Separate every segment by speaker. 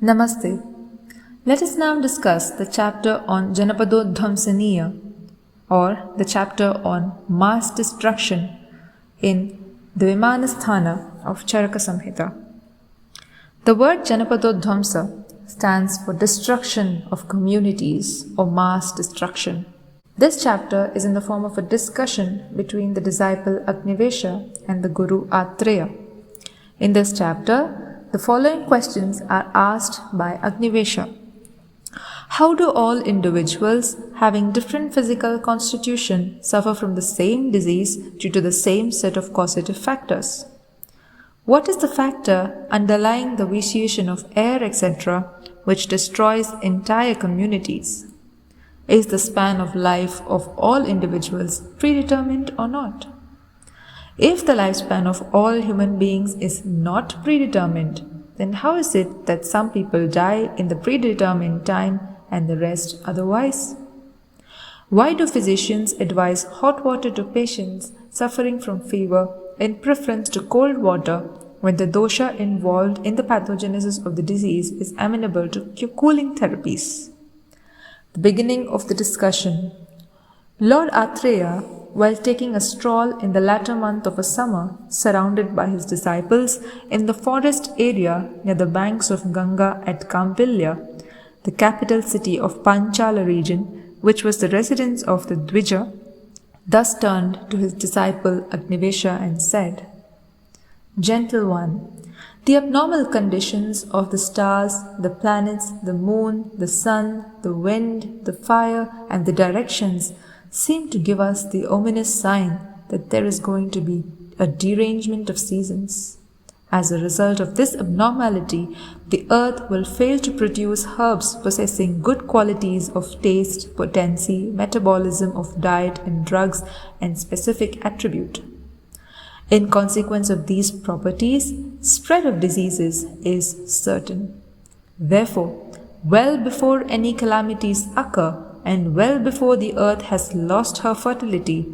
Speaker 1: Namaste. Let us now discuss the chapter on Janapadoddhwamsa, or the chapter on mass destruction in the Vimanasthana of Charaka Samhita. The word Janapadoddhwamsa stands for destruction of communities or mass destruction. This chapter is in the form of a discussion between the disciple Agnivesha and the Guru Atreya. In this chapter, the following questions are asked by Agnivesha. How do all individuals having different physical constitution suffer from the same disease due to the same set of causative factors? What is the factor underlying the vitiation of air, etc., which destroys entire communities? Is the span of life of all individuals predetermined or not? If the lifespan of all human beings is not predetermined, then how is it that some people die in the predetermined time and the rest otherwise? Why do physicians advise hot water to patients suffering from fever in preference to cold water when the dosha involved in the pathogenesis of the disease is amenable to cooling therapies? The beginning of the discussion. Lord Atreya, while taking a stroll in the latter month of a summer, surrounded by his disciples in the forest area near the banks of Ganga at Kampilya, the capital city of Panchala region, which was the residence of the Dvija, thus turned to his disciple Agnivesha and said, Gentle one, the abnormal conditions of the stars, the planets, the moon, the sun, the wind, the fire, and the directions seem to give us the ominous sign that there is going to be a derangement of seasons. As a result of this abnormality, the earth will fail to produce herbs possessing good qualities of taste, potency, metabolism of diet and drugs, and specific attribute. In consequence of these properties, spread of diseases is certain. Therefore, well before any calamities occur, and well before the earth has lost her fertility,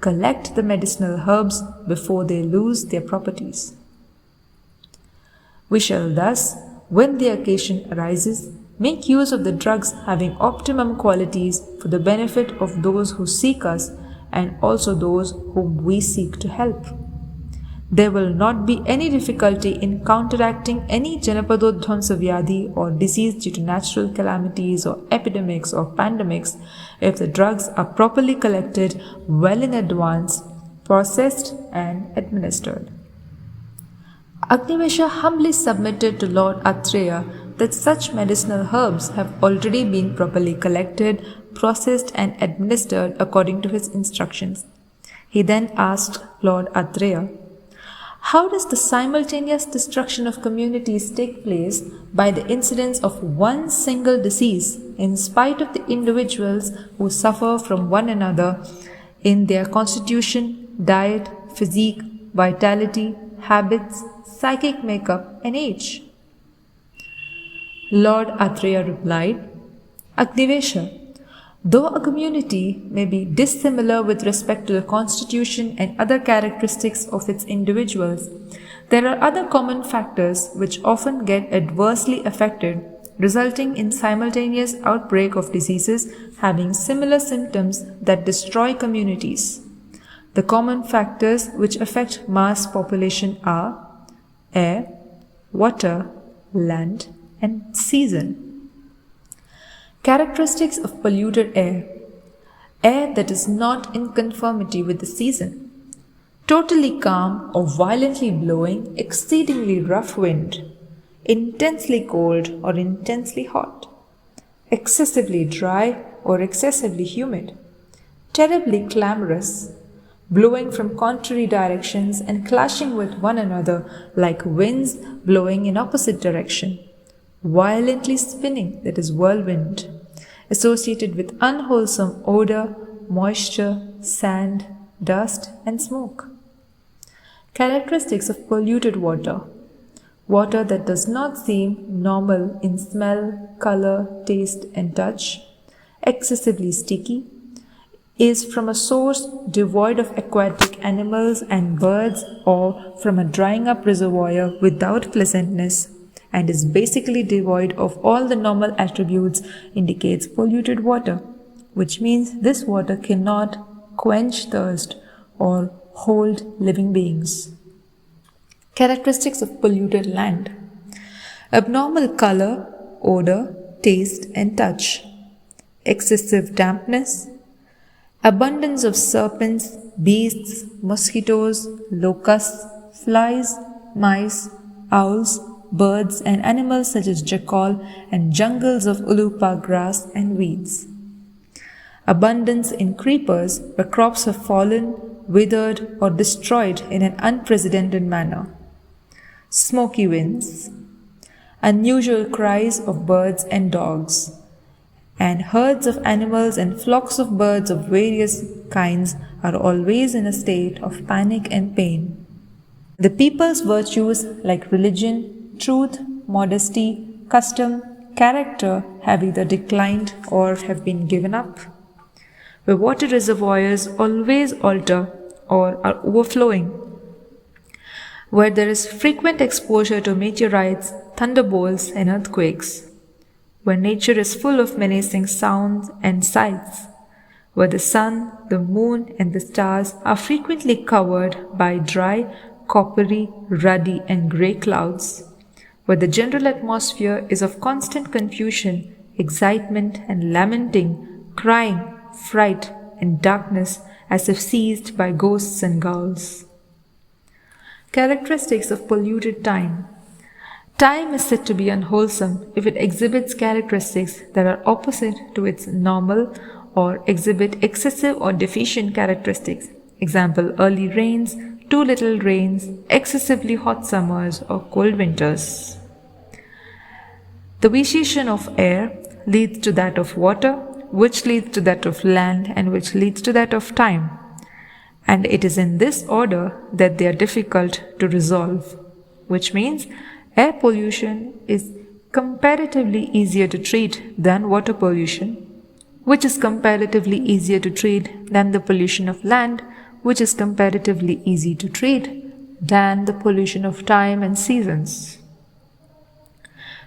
Speaker 1: collect the medicinal herbs before they lose their properties. We shall thus, when the occasion arises, make use of the drugs having optimum qualities for the benefit of those who seek us and also those whom we seek to help. There will not be any difficulty in counteracting any Janapadoddhwamsa Vyadhi or disease due to natural calamities or epidemics or pandemics if the drugs are properly collected well in advance, processed and administered. Agnivesha humbly submitted to Lord Atreya that such medicinal herbs have already been properly collected, processed and administered according to his instructions. He then asked Lord Atreya, how does the simultaneous destruction of communities take place by the incidence of one single disease in spite of the individuals who suffer from one another in their constitution, diet, physique, vitality, habits, psychic makeup and age? Lord Atreya replied, Agnivesha, though a community may be dissimilar with respect to the constitution and other characteristics of its individuals, there are other common factors which often get adversely affected, resulting in simultaneous outbreak of diseases having similar symptoms that destroy communities. The common factors which affect mass population are air, water, land, and season. Characteristics of polluted air. Air that is not in conformity with the season. Totally calm or violently blowing, exceedingly rough wind. Intensely cold or intensely hot. Excessively dry or excessively humid. Terribly clamorous. Blowing from contrary directions and clashing with one another like winds blowing in opposite direction. Violently spinning, that is whirlwind, associated with unwholesome odor, moisture, sand, dust and smoke. Characteristics of polluted water. Water that does not seem normal in smell, color, taste and touch, excessively sticky, is from a source devoid of aquatic animals and birds or from a drying up reservoir without pleasantness, and is basically devoid of all the normal attributes indicates polluted water, which means this water cannot quench thirst or hold living beings. Characteristics of polluted land: abnormal color, odor, taste, and touch, excessive dampness, abundance of serpents, beasts, mosquitoes, locusts, flies, mice, owls, birds, and animals such as jackal, and jungles of ulupa grass and weeds. Abundance in creepers, where crops have fallen, withered, or destroyed in an unprecedented manner. Smoky winds, unusual cries of birds and dogs, and herds of animals and flocks of birds of various kinds are always in a state of panic and pain. The people's virtues like religion, truth, modesty, custom, character have either declined or have been given up. Where water reservoirs always alter or are overflowing. Where there is frequent exposure to meteorites, thunderbolts, and earthquakes. Where nature is full of menacing sounds and sights. Where the sun, the moon, and the stars are frequently covered by dry, coppery, ruddy, and grey clouds. Where the general atmosphere is of constant confusion, excitement, and lamenting, crying, fright, and darkness as if seized by ghosts and ghouls. Characteristics of polluted time. Time is said to be unwholesome if it exhibits characteristics that are opposite to its normal or exhibit excessive or deficient characteristics. Example, early rains, too little rains, excessively hot summers, or cold winters. The vitiation of air leads to that of water, which leads to that of land, and which leads to that of time. And it is in this order that they are difficult to resolve, which means air pollution is comparatively easier to treat than water pollution, which is comparatively easier to treat than the pollution of land, which is comparatively easy to treat than the pollution of time and seasons.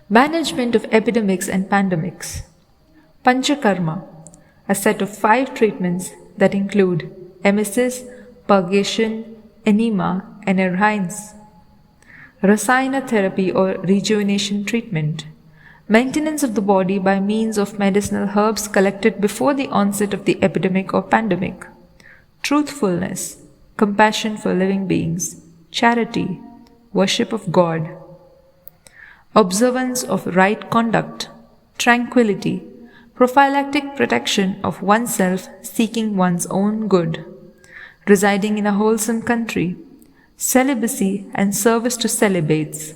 Speaker 1: Management of epidemics and pandemics. Panchakarma, a set of 5 treatments that include emesis, purgation, enema, and errhines. Rasayana therapy or rejuvenation treatment. Maintenance of the body by means of medicinal herbs collected before the onset of the epidemic or pandemic. Truthfulness, compassion for living beings, charity, worship of God. Observance of right conduct, tranquility, prophylactic protection of oneself seeking one's own good, residing in a wholesome country, celibacy and service to celibates,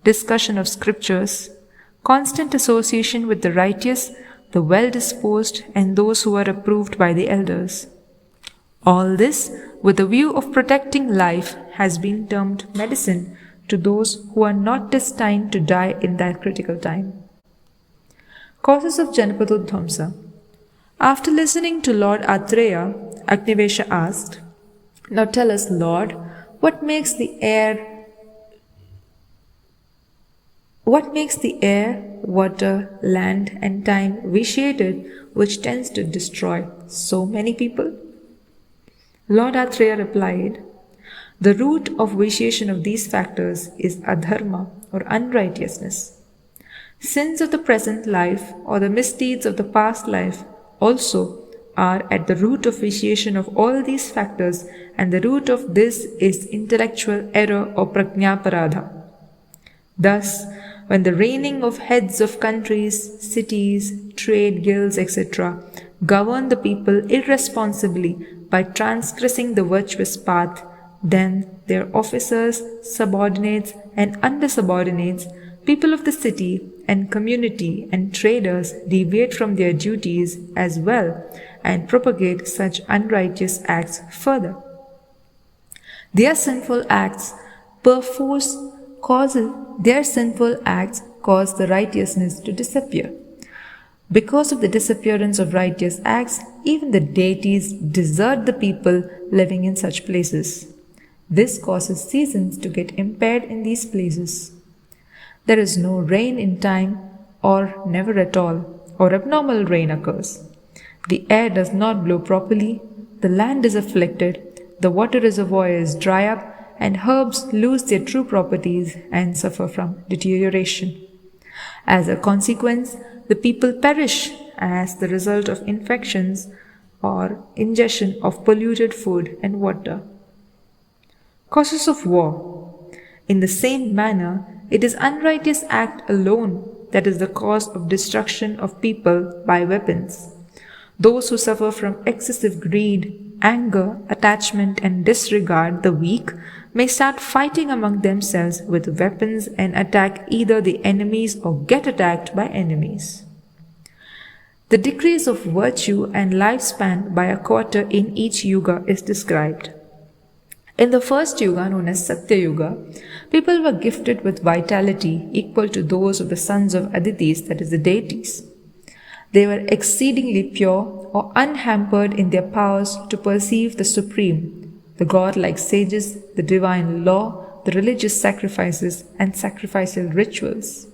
Speaker 1: discussion of scriptures, constant association with the righteous, the well-disposed, and those who are approved by the elders. All this, with the view of protecting life, has been termed medicine to those who are not destined to die in that critical time. Causes of Janapadoddhwamsa. After listening to Lord Atreya, Agnivesha asked, "Now tell us, Lord, what makes the air, water, land, and time vitiated, which tends to destroy so many people?" Lord Atreya replied, "The root of vitiation of these factors is adharma or unrighteousness. Sins of the present life or the misdeeds of the past life also are at the root of vitiation of all these factors, and the root of this is intellectual error or prajnaparadha. Thus, when the reigning of heads of countries, cities, trade guilds, etc., govern the people irresponsibly by transgressing the virtuous path, then their officers, subordinates, and under-subordinates, people of the city and community and traders deviate from their duties as well and propagate such unrighteous acts further. Their sinful acts cause the righteousness to disappear. Because of the disappearance of righteous acts, even the deities desert the people living in such places. This causes seasons to get impaired in these places. There is no rain in time, or never at all, or abnormal rain occurs. The air does not blow properly, the land is afflicted, the water reservoirs dry up, and herbs lose their true properties and suffer from deterioration. As a consequence, the people perish as the result of infections or ingestion of polluted food and water. Causes of war. In the same manner, it is unrighteous act alone that is the cause of destruction of people by weapons. Those who suffer from excessive greed, anger, attachment, and disregard the weak may start fighting among themselves with weapons and attack either the enemies or get attacked by enemies. The decrease of virtue and lifespan by a quarter in each yuga is described. In the first yuga, known as Satya Yuga, people were gifted with vitality equal to those of the sons of Aditis, that is, the deities. They were exceedingly pure or unhampered in their powers to perceive the supreme, the godlike sages, the divine law, the religious sacrifices, and sacrificial rituals.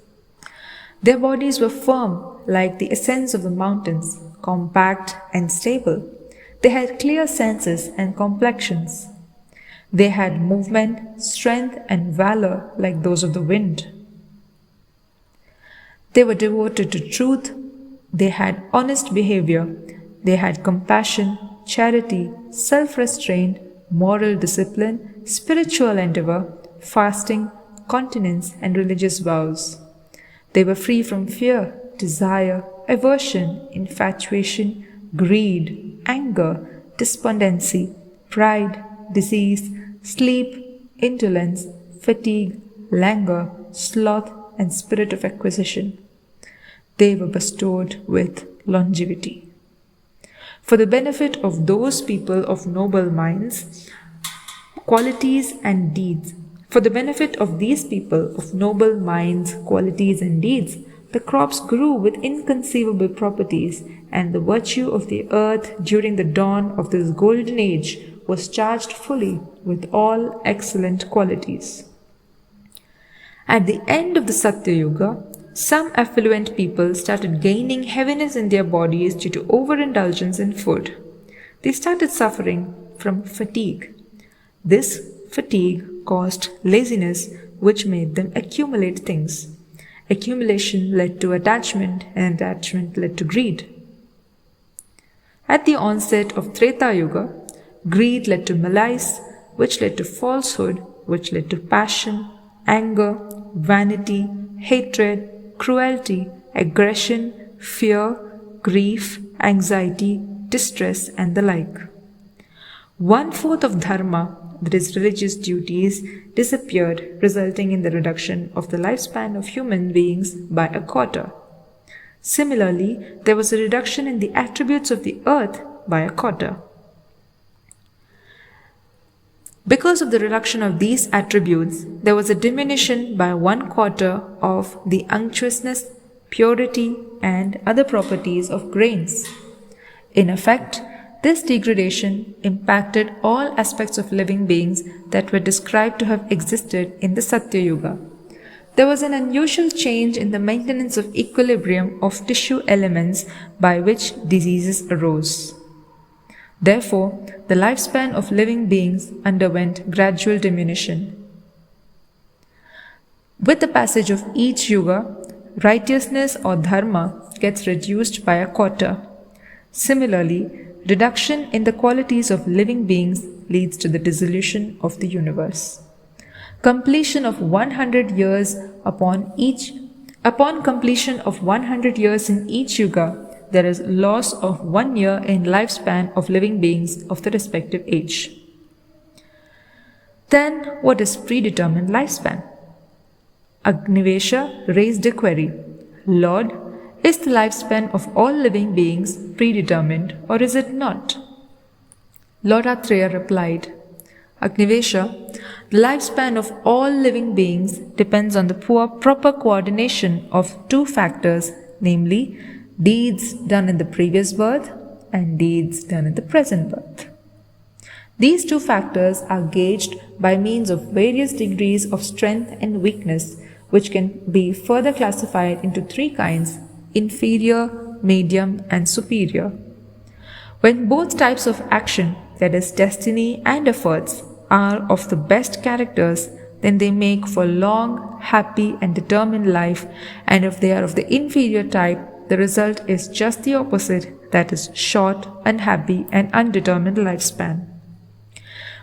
Speaker 1: Their bodies were firm like the ascents of the mountains, compact and stable. They had clear senses and complexions. They had movement, strength, and valor like those of the wind. They were devoted to truth. They had honest behavior. They had compassion, charity, self-restraint, moral discipline, spiritual endeavor, fasting, continence, and religious vows. They were free from fear, desire, aversion, infatuation, greed, anger, despondency, pride, disease, sleep, indolence, fatigue, languor, sloth, and spirit of acquisition. They were bestowed with longevity. For the benefit of those people of noble minds, qualities and deeds, for the benefit of these people of noble minds, qualities and deeds, the crops grew with inconceivable properties, and the virtue of the earth during the dawn of this golden age was charged fully with all excellent qualities. At the end of the Satya Yuga, some affluent people started gaining heaviness in their bodies due to overindulgence in food. They started suffering from fatigue. This fatigue caused laziness, which made them accumulate things. Accumulation led to attachment, and attachment led to greed. At the onset of Treta Yuga, greed led to malice, which led to falsehood, which led to passion, anger, vanity, hatred, cruelty, aggression, fear, grief, anxiety, distress, and the like. 1/4 of dharma, that is religious duties, disappeared, resulting in the reduction of the lifespan of human beings by a quarter. Similarly, there was a reduction in the attributes of the earth by a quarter. Because of the reduction of these attributes, there was a diminution by 1/4 of the unctuousness, purity, and other properties of grains. In effect, this degradation impacted all aspects of living beings that were described to have existed in the Satya Yuga. There was an unusual change in the maintenance of equilibrium of tissue elements by which diseases arose. Therefore, the lifespan of living beings underwent gradual diminution. With the passage of each yuga, righteousness or dharma gets reduced by a quarter. Similarly, reduction in the qualities of living beings leads to the dissolution of the universe. Completion of 100 years upon completion of 100 years in each yuga, there is loss of 1 year in lifespan of living beings of the respective age. Then, what is predetermined lifespan? Agnivesha raised a query. Lord, is the lifespan of all living beings predetermined or is it not? Lord Atreya replied, Agnivesha, the lifespan of all living beings depends on the proper coordination of two factors, namely, deeds done in the previous birth and deeds done in the present birth. These two factors are gauged by means of various degrees of strength and weakness, which can be further classified into three kinds: inferior, medium, and superior. When both types of action, that is, destiny and efforts, are of the best characters, then they make for long, happy, and determined life, and if they are of the inferior type, the result is just the opposite, that is, short, unhappy, and undetermined lifespan.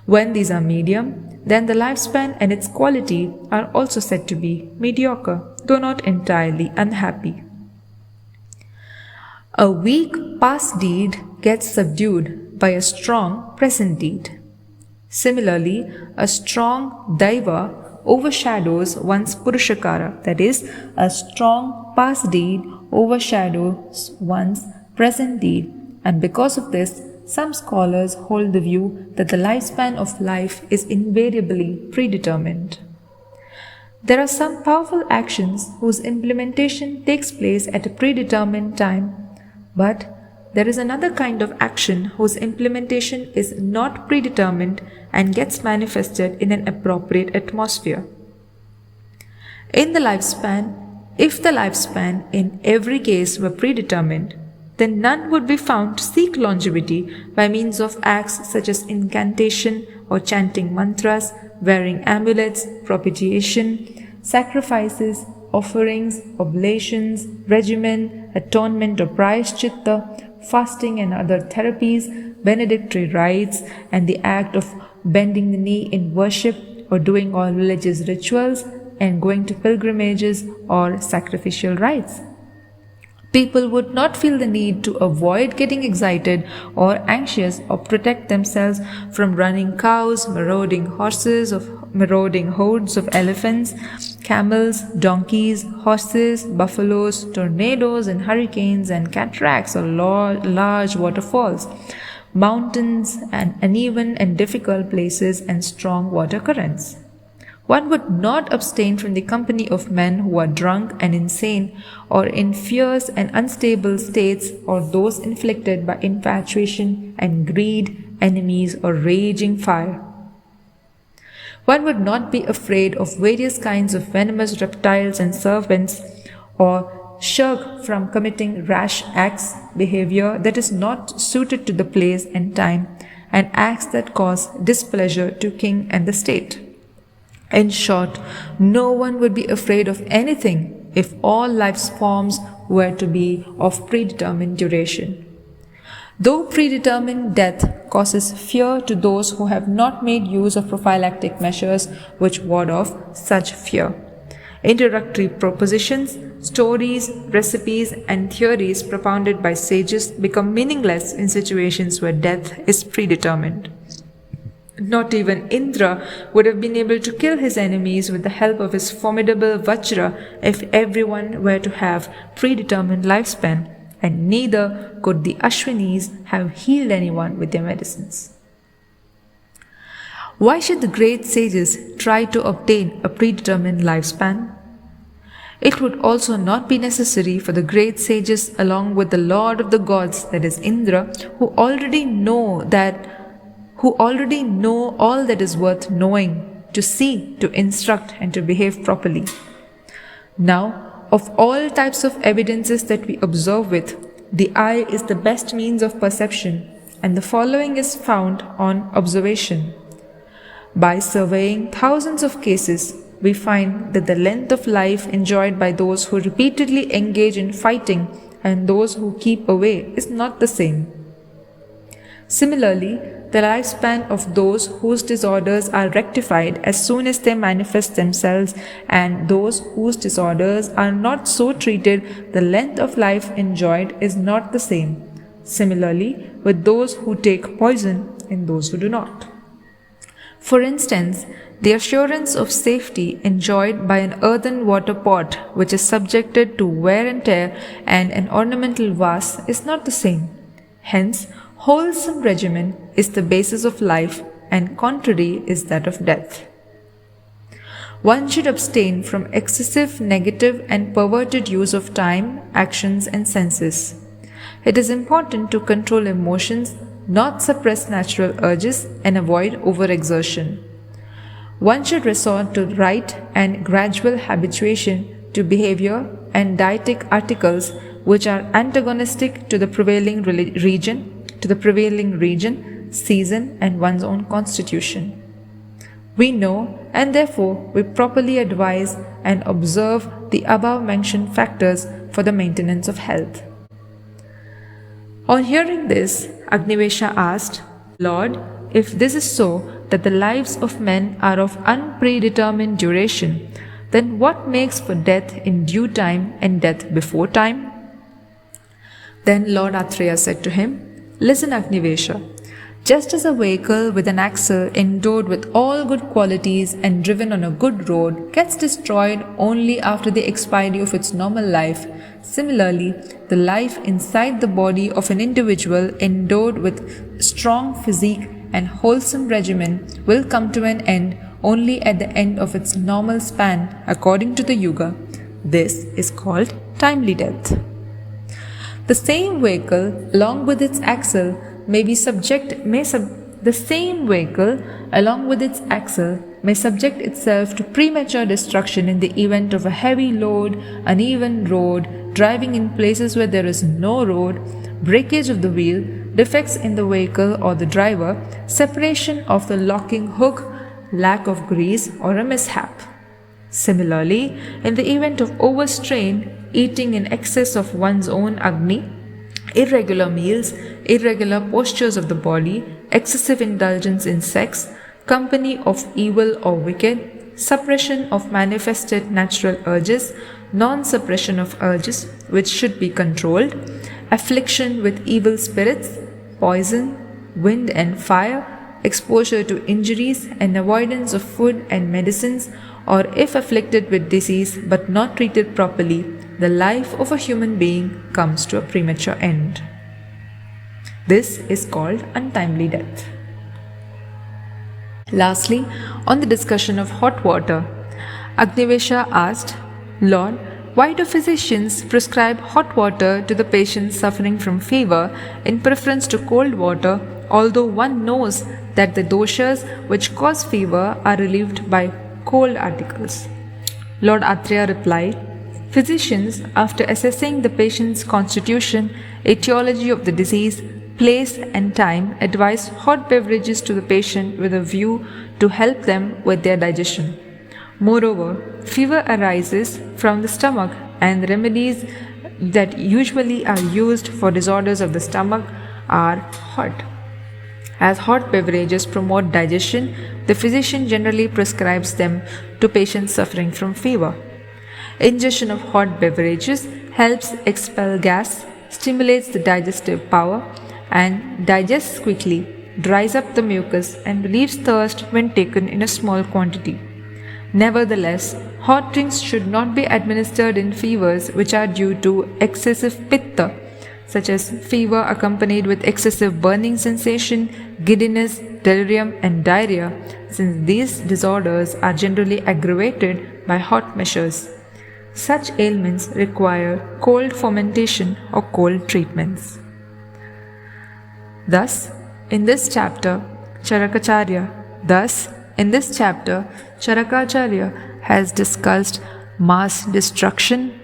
Speaker 1: When these are medium, then the lifespan and its quality are also said to be mediocre, though not entirely unhappy. A weak past deed gets subdued by a strong present deed. Similarly, a strong daiva overshadows one's purushakara, that is, a strong past deed overshadows one's present deed, and because of this, some scholars hold the view that the lifespan of life is invariably predetermined. There are some powerful actions whose implementation takes place at a predetermined time, but there is another kind of action whose implementation is not predetermined and gets manifested in an appropriate atmosphere. In the lifespan, if the lifespan in every case were predetermined, then none would be found to seek longevity by means of acts such as incantation or chanting mantras, wearing amulets, propitiation, sacrifices, offerings, oblations, regimen, atonement or prayaschitta, fasting and other therapies, benedictory rites, and the act of bending the knee in worship or doing all religious rituals and going to pilgrimages or sacrificial rites. People would not feel the need to avoid getting excited or anxious or protect themselves from running cows, marauding hordes of elephants, camels, donkeys, horses, buffaloes, tornadoes and hurricanes and cataracts or large waterfalls, mountains and uneven and difficult places and strong water currents. One would not abstain from the company of men who are drunk and insane, or in fierce and unstable states, or those inflicted by infatuation and greed, enemies, or raging fire. One would not be afraid of various kinds of venomous reptiles and serpents, or shirk from committing rash acts, behavior that is not suited to the place and time, and acts that cause displeasure to king and the state. In short, no one would be afraid of anything if all life's forms were to be of predetermined duration. Though predetermined death causes fear to those who have not made use of prophylactic measures which ward off such fear. Introductory propositions, stories, recipes, and theories propounded by sages become meaningless in situations where death is predetermined. Not even Indra would have been able to kill his enemies with the help of his formidable Vajra if everyone were to have predetermined lifespan, and neither could the Ashwinis have healed anyone with their medicines. Why should the great sages try to obtain a predetermined lifespan? It would also not be necessary for the great sages along with the Lord of the gods, that is Indra, who already know all that is worth knowing, to see, to instruct, and to behave properly. Now, of all types of evidences that we observe with, the eye is the best means of perception, and the following is found on observation. By surveying thousands of cases, we find that the length of life enjoyed by those who repeatedly engage in fighting and those who keep away is not the same. Similarly, the lifespan of those whose disorders are rectified as soon as they manifest themselves, and those whose disorders are not so treated, the length of life enjoyed is not the same. Similarly, with those who take poison and those who do not. For instance, the assurance of safety enjoyed by an earthen water pot which is subjected to wear and tear and an ornamental vase is not the same. Hence, wholesome regimen is the basis of life, and contrary is that of death. One should abstain from excessive, negative, and perverted use of time, actions, and senses. It is important to control emotions, not suppress natural urges, and avoid overexertion. one should resort to right and gradual habituation to behavior and dietetic articles which are antagonistic to the prevailing region, season, and one's own constitution. We know, and therefore we properly advise and observe the above mentioned factors for the maintenance of health. On hearing this, Agnivesha asked, Lord, if this is so, that the lives of men are of unpredetermined duration, then what makes for death in due time and death before time? Then Lord Atreya said to him, Listen, Agnivesha, just as a vehicle with an axle endowed with all good qualities and driven on a good road gets destroyed only after the expiry of its normal life, similarly, the life inside the body of an individual endowed with strong physique and wholesome regimen will come to an end only at the end of its normal span according to the yuga. This is called timely death. The same vehicle, along with its axle, may subject itself to premature destruction in the event of a heavy load, uneven road, driving in places where there is no road, breakage of the wheel, defects in the vehicle or the driver, separation of the locking hook, lack of grease, or a mishap. Similarly, in the event of overstrain, eating in excess of one's own agni, irregular meals, irregular postures of the body, excessive indulgence in sex, company of evil or wicked, suppression of manifested natural urges, non-suppression of urges which should be controlled, affliction with evil spirits, poison, wind and fire, exposure to injuries and avoidance of food and medicines, or if afflicted with disease but not treated properly, the life of a human being comes to a premature end. This is called untimely death. Lastly, on the discussion of hot water, Agnivesha asked, Lord, why do physicians prescribe hot water to the patients suffering from fever in preference to cold water, although one knows that the doshas which cause fever are relieved by cold articles? Lord Atreya replied, Physicians, after assessing the patient's constitution, etiology of the disease, place and time, advise hot beverages to the patient with a view to help them with their digestion. Moreover, fever arises from the stomach, and the remedies that usually are used for disorders of the stomach are hot. As hot beverages promote digestion, the physician generally prescribes them to patients suffering from fever. Ingestion of hot beverages helps expel gas, stimulates the digestive power, and digests quickly, dries up the mucus, and relieves thirst when taken in a small quantity. Nevertheless, hot drinks should not be administered in fevers which are due to excessive pitta, such as fever accompanied with excessive burning sensation, giddiness, delirium, and diarrhea, since these disorders are generally aggravated by hot measures. Such ailments require cold fermentation or cold treatments. Thus, in this chapter, Charakacharya has discussed mass destruction,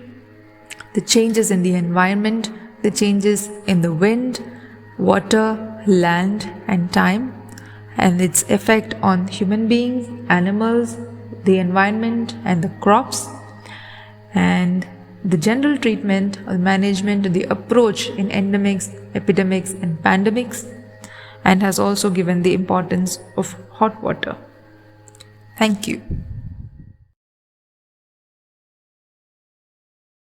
Speaker 1: the changes in the environment, the changes in the wind, water, land, and time, and its effect on human beings, animals, the environment, and the crops, and the general treatment or management and the approach in endemics, epidemics, and pandemics, and has also given the importance of hot water. Thank you.